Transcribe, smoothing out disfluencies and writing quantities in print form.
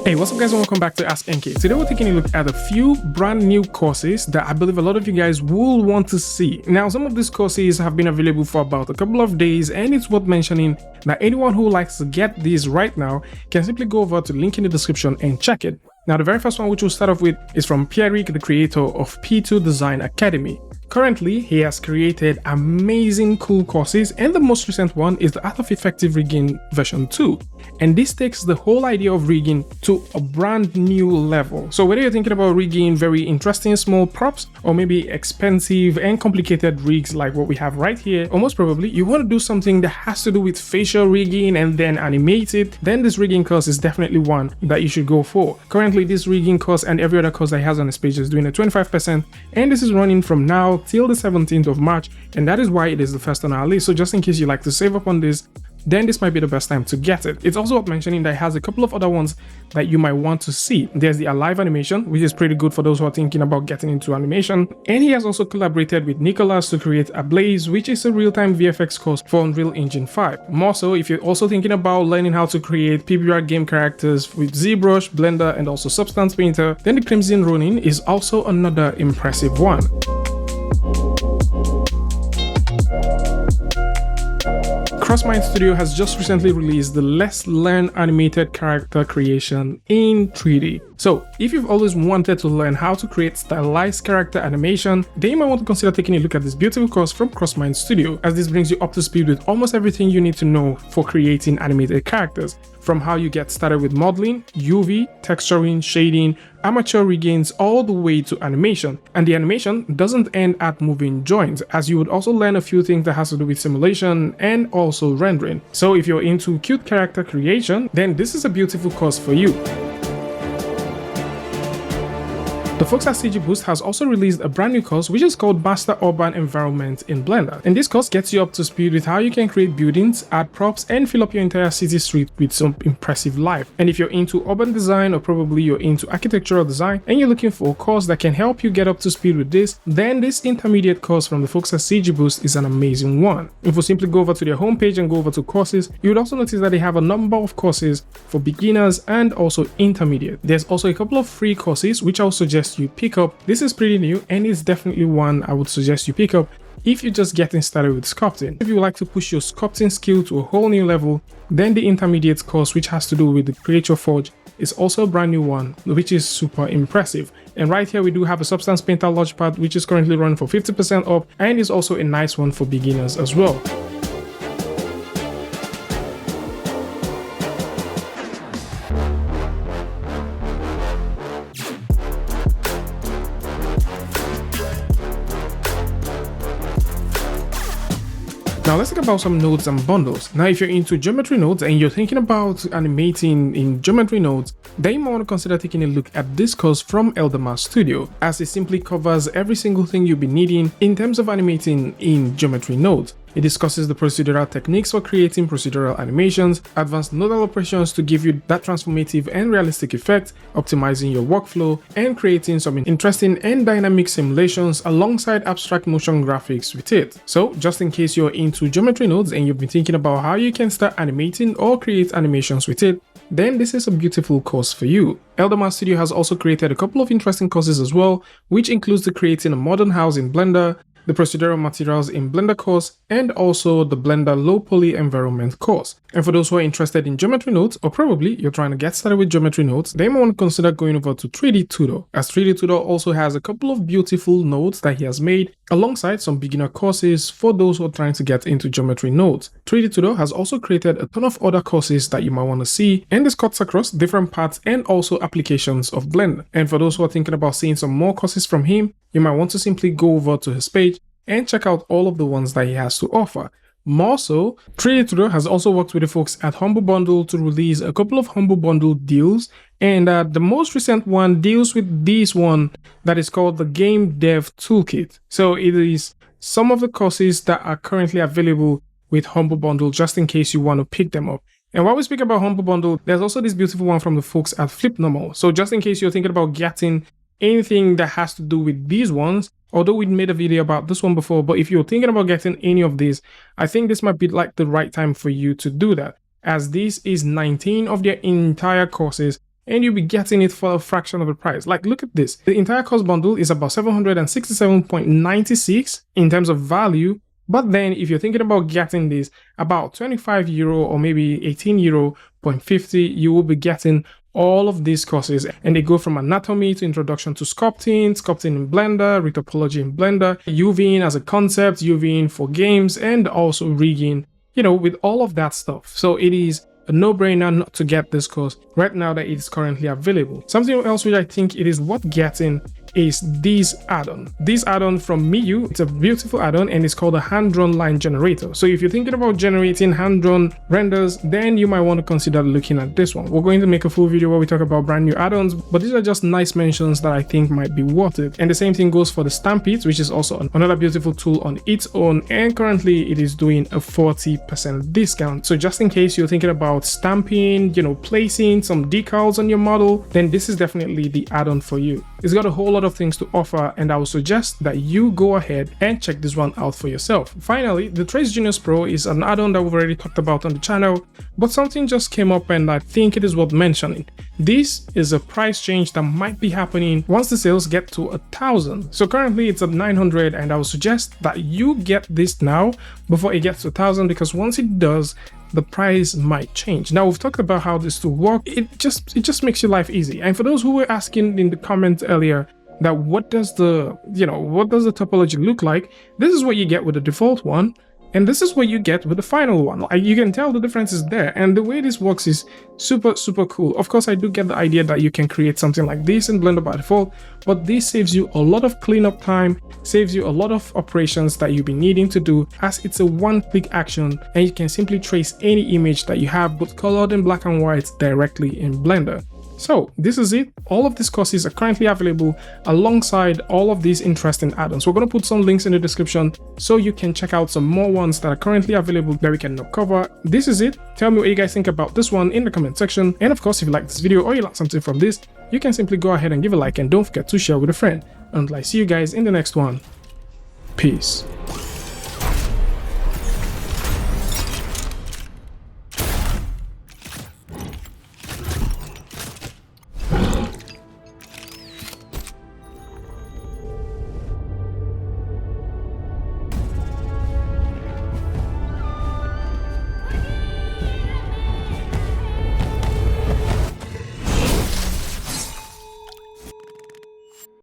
Hey, what's up guys, and welcome back to askNK. Today we're taking a look at a few brand new courses that I believe a lot of you guys will want to see. Now, some of these courses have been available for about a couple of days, and it's worth mentioning that anyone who likes to get these right now can simply go over to the link in the description and check it. Now, the very first one which we'll start off with is from Pierrick, the creator of P2 Design Academy. Currently, he has created amazing cool courses, and the most recent one is the Art of Effective Rigging version 2. And this takes the whole idea of rigging to a brand new level. So whether you're thinking about rigging very interesting small props, or maybe expensive and complicated rigs like what we have right here, or most probably you want to do something that has to do with facial rigging and then animate it, then this rigging course is definitely one that you should go for. Currently, this rigging course and every other course that he has on his page is doing a 25%, and this is running from now till the 17th of March, and that is why it is the first on our list. So just in case you like to save up on this, then this might be the best time to get it. It's also worth mentioning that it has a couple of other ones that you might want to see. There's the Alive animation, which is pretty good for those who are thinking about getting into animation. And he has also collaborated with Nicholas to create Ablaze, which is a real-time VFX course for Unreal Engine 5. More so, if you're also thinking about learning how to create PBR game characters with ZBrush, Blender, and also Substance Painter, then the Crimson Ronin is also another impressive one. Crossmind Studio has just recently released the Let's Learn Animated Character Creation in 3D. So, if you've always wanted to learn how to create stylized character animation, then you might want to consider taking a look at this beautiful course from Crossmind Studio, as this brings you up to speed with almost everything you need to know for creating animated characters, from how you get started with modeling, UV, texturing, shading, amateur riggings, all the way to animation. And the animation doesn't end at moving joints, as you would also learn a few things that has to do with simulation and also rendering. So if you're into cute character creation, then this is a beautiful course for you. The folks at CG Boost has also released a brand new course which is called Master Urban Environment in Blender. And this course gets you up to speed with how you can create buildings, add props, and fill up your entire city street with some impressive life. And if you're into urban design, or probably you're into architectural design, and you're looking for a course that can help you get up to speed with this, then this intermediate course from the folks at CG Boost is an amazing one. If we simply go over to their homepage and go over to courses, you would also notice that they have a number of courses for beginners and also intermediate. There's also a couple of free courses which I'll suggest you pick up. This is pretty new, and it's definitely one I would suggest you pick up if you're just getting started with sculpting. If you would like to push your sculpting skill to a whole new level, then the intermediate course, which has to do with the Creature Forge, is also a brand new one, which is super impressive. And right here we do have a Substance Painter Launchpad, which is currently running for 50% off, and is also a nice one for beginners as well. Now let's talk about some nodes and bundles. Now if you're into geometry nodes and you're thinking about animating in geometry nodes, then you might want to consider taking a look at this course from Eldamar Studio, as it simply covers every single thing you'll be needing in terms of animating in geometry nodes. It discusses the procedural techniques for creating procedural animations, advanced nodal operations to give you that transformative and realistic effect, optimizing your workflow, and creating some interesting and dynamic simulations alongside abstract motion graphics with it. So just in case you're into geometry nodes and you've been thinking about how you can start animating or create animations with it, then this is a beautiful course for you. Eldamar Studio has also created a couple of interesting courses as well, which includes the Creating a Modern House in Blender, the Procedural Materials in Blender course, and also the Blender Low Poly Environment course. And for those who are interested in geometry nodes, or probably you're trying to get started with geometry nodes, they might want to consider going over to 3D Tudor, as 3D Tudor also has a couple of beautiful nodes that he has made, alongside some beginner courses for those who are trying to get into geometry nodes. 3D Tudor has also created a ton of other courses that you might want to see, and this cuts across different parts and also applications of Blender. And for those who are thinking about seeing some more courses from him, you might want to simply go over to his page and check out all of the ones that he has to offer. More so, 3D Tudor has also worked with the folks at Humble Bundle to release a couple of Humble Bundle deals, and the most recent one deals with this one that is called the Game Dev Toolkit. So it is some of the courses that are currently available with Humble Bundle, just in case you want to pick them up. And while we speak about Humble Bundle, there's also this beautiful one from the folks at Flip Normal. So just in case you're thinking about getting anything that has to do with these ones, although we made a video about this one before, but if you're thinking about getting any of these, I think this might be like the right time for you to do that, as this is 19 of their entire courses and you'll be getting it for a fraction of the price. Like, look at this. The entire cost bundle is about 767.96 in terms of value. But then if you're thinking about getting this about 25 euro or maybe 18 euro 50, you will be getting all of these courses, and they go from anatomy to introduction to sculpting in Blender, retopology in Blender, UVing as a concept, UVing for games, and also rigging, you know, with all of that stuff. So it is a no-brainer not to get this course right now that it is currently available. Something else which I think it is worth getting is this add-on. This add-on from Miyu, it's a beautiful add-on and it's called a hand-drawn line generator. So if you're thinking about generating hand-drawn renders, then you might want to consider looking at this one. We're going to make a full video where we talk about brand new add-ons, but these are just nice mentions that I think might be worth it. And the same thing goes for the Stampede, which is also another beautiful tool on its own, and currently it is doing a 40% discount. So just in case you're thinking about stamping, you know, placing some decals on your model, then this is definitely the add-on for you. It's got a whole lot of things to offer, and I would suggest that you go ahead and check this one out for yourself. Finally, the Trace Genius Pro is an add-on that we've already talked about on the channel, but something just came up and I think it is worth mentioning. This is a price change that might be happening once the sales get to 1,000. So currently it's at 900, and I would suggest that you get this now before it gets to 1,000, because once it does, the price might change. Now, we've talked about how this to work. It just makes your life easy. And for those who were asking in the comments earlier that what does the topology look like, this is what you get with the default one, and this is what you get with the final one. Like, you can tell the difference is there, and the way this works is super cool. Of course, I do get the idea that you can create something like this in Blender by default, but this saves you a lot of cleanup time, saves you a lot of operations that you'll be needing to do, as it's a one-click action and you can simply trace any image that you have, both colored in black and white, directly in Blender. So this is it. All of these courses are currently available alongside all of these interesting add-ons. We're going to put some links in the description so you can check out some more ones that are currently available that we can cover. This is it. Tell me what you guys think about this one in the comment section. And of course, if you like this video or you like something from this, you can simply go ahead and give a like, and don't forget to share with a friend. Until I see you guys in the next one, peace.